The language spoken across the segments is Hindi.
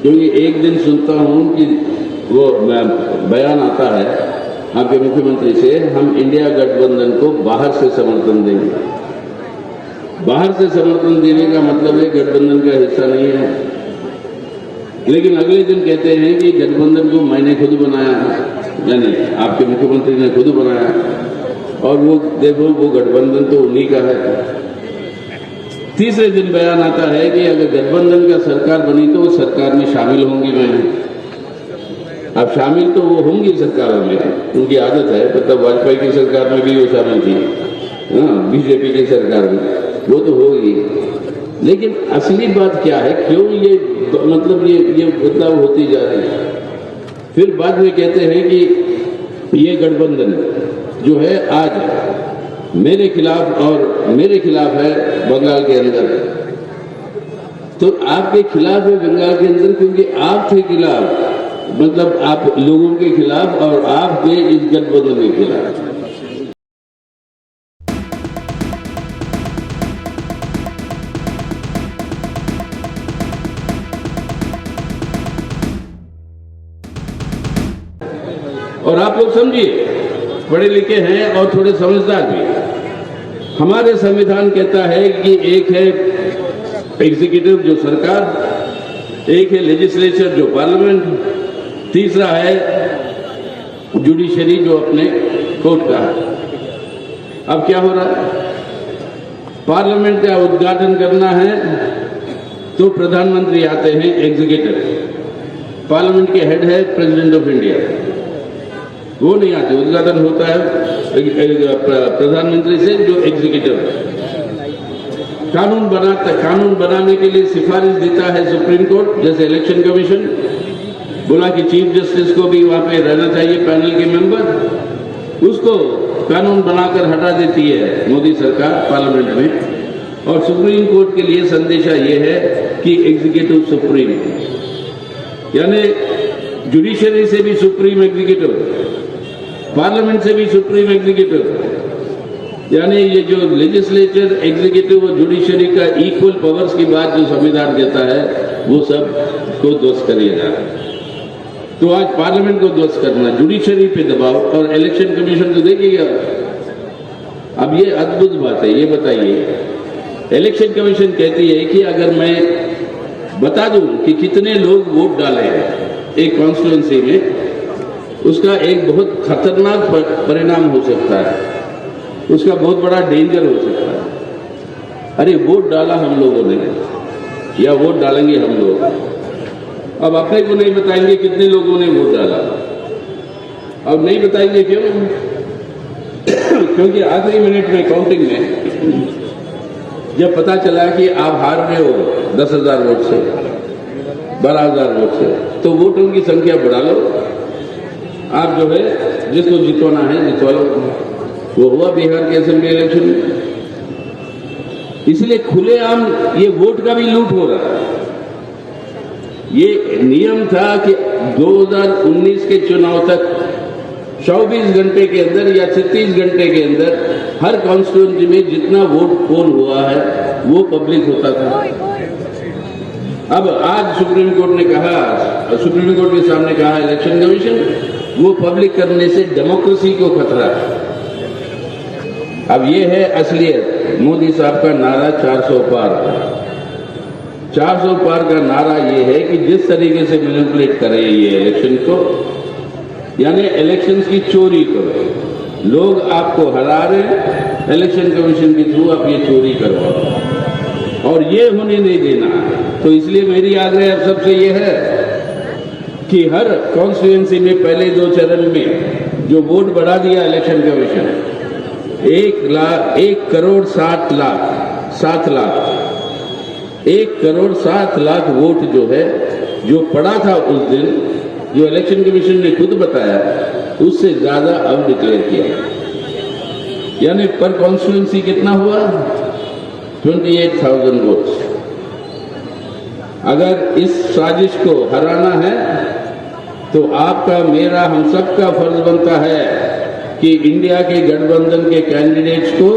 क्योंकि एक दिन सुनता हूं कि वो बयान आता है आपके मुख्यमंत्री से, हम इंडिया गठबंधन को बाहर से समर्थन देंगे। बाहर से समर्थन देने का मतलब है गठबंधन का हिस्सा नहीं है। लेकिन अगले दिन कहते हैं कि गठबंधन को मैंने खुद बनाया, यानी आपके मुख्यमंत्री ने खुद बनाया, और वो देखो वो गठबंधन तो उन्हीं का है। तीसरे दिन बयान आता है कि अगर गठबंधन का सरकार बनी तो वो सरकार में शामिल होंगी मैं। अब शामिल तो वो होंगी सरकारों में, उनकी आदत है, मतलब वाजपेयी की सरकार में भी वो शामिल थी, बीजेपी की सरकार में वो तो होगी। लेकिन असली बात क्या है, क्यों ये मतलब ये बदलाव होती जा रही है। फिर बाद में कहते हैं कि ये गठबंधन जो है आज मेरे खिलाफ और मेरे खिलाफ है बंगाल के अंदर। तो आपके खिलाफ है बंगाल के अंदर क्योंकि आप थे खिलाफ, मतलब आप लोगों के खिलाफ और आप थे इस गठबंधन के खिलाफ। और आप लोग समझिए, पढ़े लिखे हैं और थोड़े समझदार भी। हमारे संविधान कहता है कि एक है एग्जीक्यूटिव जो सरकार, एक है लेजिस्लेचर जो पार्लियामेंट, तीसरा है जुडिशरी जो अपने कोर्ट का है। अब क्या हो रहा है, पार्लियामेंट का उद्घाटन करना है तो प्रधानमंत्री आते हैं एग्जीक्यूटिव, पार्लियामेंट के हेड है प्रेसिडेंट ऑफ इंडिया, वो नहीं आते। उद्घाटन होता है प्रधानमंत्री से जो एग्जीक्यूटिव है। कानून बनाने के लिए सिफारिश देता है सुप्रीम कोर्ट, जैसे इलेक्शन कमीशन बोला कि चीफ जस्टिस को भी वहां पे रहना चाहिए पैनल के मेंबर, उसको कानून बनाकर हटा देती है मोदी सरकार पार्लियामेंट में। और सुप्रीम कोर्ट के लिए संदेशा ये है कि एग्जीक्यूटिव सुप्रीम, यानी जुडिशरी से भी सुप्रीम एग्जीक्यूटिव, पार्लियामेंट से भी सुप्रीम एग्जीक्यूटिव, यानी ये जो लेजिस्लेचर, एग्जीक्यूटिव और जुडिशरी का इक्वल पावर्स की बात जो संविधान कहता है, वो सब को ध्वस्त करिएगा। तो आज पार्लियामेंट को ध्वस्त करना, जुडिशरी पे दबाव और इलेक्शन कमीशन को देखिएगा। अब ये अद्भुत बात है, ये बताइए, इलेक्शन कमीशन कहती है कि अगर मैं बता दूं कि कितने लोग वोट डाले हैं एक कॉन्स्टिट्यूएंसी में, उसका एक बहुत खतरनाक परिणाम हो सकता है, उसका बहुत बड़ा डेंजर हो सकता है। अरे वोट डाला हम लोगों ने या वोट डालेंगे हम लोग, अब अपने को नहीं बताएंगे कितने लोगों ने वोट डाला। अब नहीं बताएंगे क्यों? क्योंकि आखिरी मिनट में काउंटिंग में जब पता चला कि आप हार रहे हो 10,000 वोट से, 12,000 वोट से, तो वोटों की संख्या बढ़ा लो। आप जो है जिसको जितवाना है जितवा लो। वो हुआ बिहार के असेंबली इलेक्शन में। इसलिए खुलेआम ये वोट का भी लूट हो रहा है। ये नियम था कि 2019 के चुनाव तक 24 घंटे के अंदर या 36 घंटे के अंदर हर कॉन्स्टिट्यूएंसी में जितना वोट पोल हुआ है वो पब्लिक होता था। अब आज सुप्रीम कोर्ट ने कहा, सुप्रीम कोर्ट के सामने कहा इलेक्शन कमीशन, वो पब्लिक करने से डेमोक्रेसी को खतरा है। अब ये है असलियत। मोदी साहब का नारा 400 पार, 400 पार का नारा ये है कि जिस तरीके से मैनिपुलेट करे ये इलेक्शन को, यानी इलेक्शंस की चोरी करो। लोग आपको हरा रहे हैं, इलेक्शन कमीशन के थ्रू आप ये चोरी करवाओ और ये होने नहीं देना। तो इसलिए मेरी आग्रह आप सबसे ये है कि हर कॉन्स्टिट्यूएंसी में पहले 2 चरण में जो वोट बढ़ा दिया election commission, 1 crore 7 lakh vote जो है, जो पड़ा था उस दिन, जो इलेक्शन कमीशन ने खुद बताया, उससे ज्यादा अब डिक्लेयर किया। यानी पर कॉन्स्टिट्यूएंसी कितना हुआ? 28,000 वोट्स। अगर इस साजिश को हराना है तो आपका, मेरा, हम सबका फर्ज बनता है कि इंडिया के गठबंधन के कैंडिडेट्स को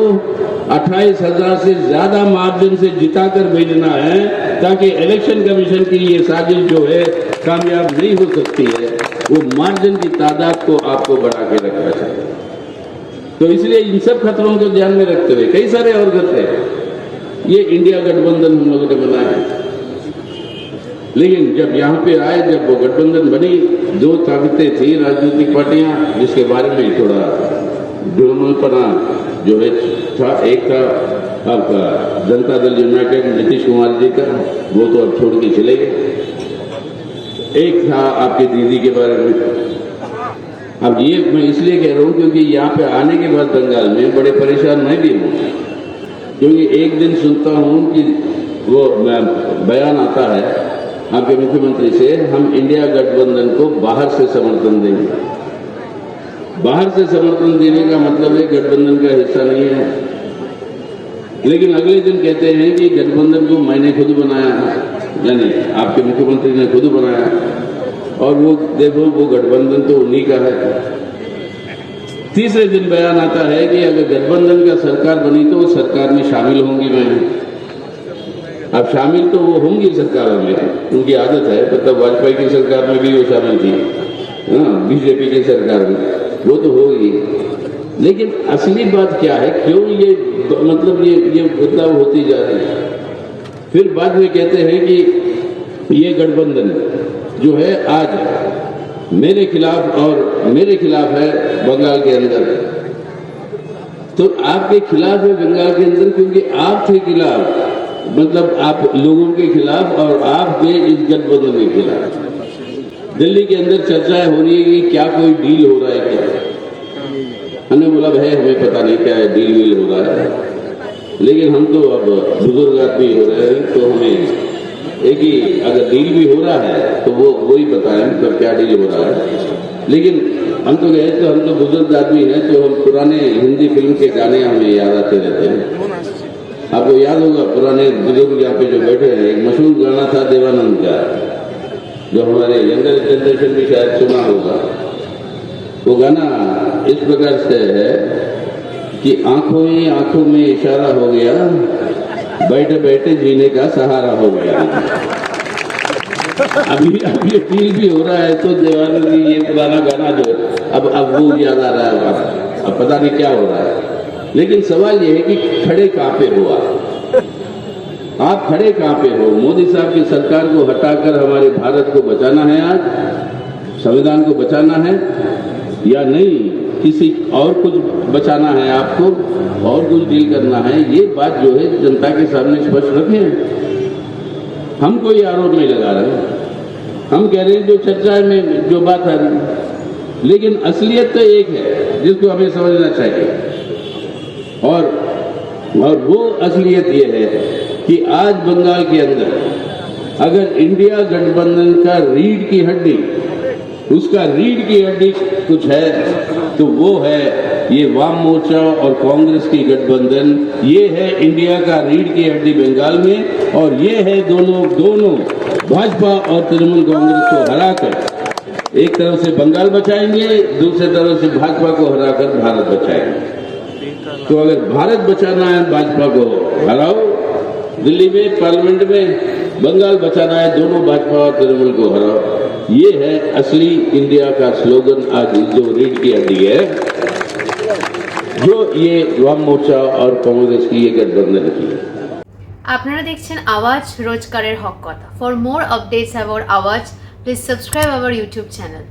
28,000 से ज्यादा मार्जिन से जिताकर भेजना है, ताकि इलेक्शन कमीशन की ये साजिश जो है कामयाब नहीं हो सकती है, वो मार्जिन की तादाद को आपको बढ़ा के रखना चाहिए। तो इसलिए इन सब खतरों को ध्यान में रखते हुए कई सारे और खतरे हैं, ये इंडिया गठबंधन हम लोगों ने बनाया। लेकिन जब यहाँ पे आए, जब वो गठबंधन बनी, दो ताकतें थी राजनीतिक पार्टियां, जिसके बारे में थोड़ा ढोलपना जो है था। एक था आपका जनता दल यूनाइटेड नीतीश कुमार जी का, वो तो अब छोड़ के चले गए। एक था आपकी दीदी के बारे में। अब ये मैं इसलिए कह रहा हूँ क्योंकि यहाँ पे आने के बाद बंगाल में बड़े परेशान मैं भी हूँ, क्योंकि एक दिन सुनता हूँ कि वो बयान आता है आपके मुख्यमंत्री से, हम इंडिया गठबंधन को बाहर से समर्थन देंगे। बाहर से समर्थन देने का मतलब है गठबंधन का हिस्सा नहीं है। लेकिन अगले दिन कहते हैं कि गठबंधन को मैंने खुद बनाया, यानी आपके मुख्यमंत्री ने खुद बनाया, और वो देखो वो गठबंधन तो उन्हीं का है। तीसरे दिन बयान आता है कि अगर गठबंधन का सरकार बनी तो वो सरकार में शामिल होंगी मैं। अब शामिल तो वो होंगी सरकारों में, उनकी आदत है, मतलब वाजपेयी की सरकार में भी वो शामिल थी, हाँ, बीजेपी की सरकार में वो तो होगी। लेकिन असली बात क्या है, क्यों ये मतलब ये बदलाव होती जा रही है? फिर बाद में कहते हैं कि ये गठबंधन जो है आज मेरे खिलाफ और मेरे खिलाफ है बंगाल के अंदर। तो आपके खिलाफ है बंगाल के अंदर क्योंकि आप थे खिलाफ, मतलब आप लोगों के खिलाफ और आप थे इस गठबंधन के खिलाफ। दिल्ली के अंदर चर्चाएं हो रही है कि क्या कोई डील हो रहा है क्या? हमने बोला भाई हमें पता नहीं क्या है, डील वील हो रहा है, लेकिन हम तो अब बुजुर्ग आदमी हो रहे हैं, तो हमें एक ही अगर डील भी हो रहा है तो वो ही बताएं मतलब क्या डील हो रहा है। लेकिन हम तो गए तो हम तो बुजुर्ग आदमी हैं, तो हम पुराने हिंदी फिल्म के गाने हमें याद आते रहते हैं। आपको याद होगा पुराने बुजुर्ग यहाँ पे जो बैठे हैं, एक मशहूर गाना था देवानंद का, जो हमारे यंगर जनरेशन भी शायद सुना होगा। वो गाना इस प्रकार से है कि आंखों ही आंखों में इशारा हो गया, बैठे बैठे जीने का सहारा हो गया। अभी ये फील भी हो रहा है, तो देवानंद जी ये पुराना गाना जो अब वो याद आ रहा है, अब पता नहीं क्या हो रहा है। लेकिन सवाल ये है कि खड़े कहाँ पे हो आप खड़े कहाँ पे हो? मोदी साहब की सरकार को हटाकर हमारे भारत को बचाना है, आज संविधान को बचाना है, या नहीं किसी और कुछ बचाना है आपको, और कुछ डील करना है? ये बात जो है जनता के सामने स्पष्ट रखें। हम कोई आरोप नहीं लगा रहे, हम कह रहे हैं जो चर्चा में जो बात आ रही है, लेकिन असलियत तो एक है जिसको हमें समझना चाहिए। और वो असलियत ये है कि आज बंगाल के अंदर अगर इंडिया गठबंधन का रीढ़ की हड्डी, उसका रीढ़ की हड्डी कुछ है तो वो है ये वाम मोर्चा और कांग्रेस की गठबंधन। ये है इंडिया का रीढ़ की हड्डी बंगाल में, और ये है दोनों भाजपा और तृणमूल कांग्रेस को हराकर एक तरफ से बंगाल बचाएंगे, दूसरी तरफ से भाजपा को हराकर भारत बचाएंगे। तो अगर भारत बचाना है भाजपा को हराओ दिल्ली में पार्लियामेंट में, बंगाल बचाना है दोनों भाजपा और तृणमूल को हराओ। ये है असली इंडिया का स्लोगन आज जो रीढ़ की हड्डी है, जो ये वाम मोर्चा और कांग्रेस की ये गठबंधन की। আপনারা দেখছেন আওয়াজ রোজকারের হক কথা। ফর মোর আপডেটস অ্যাবাউট আওয়াজ, please subscribe our YouTube channel.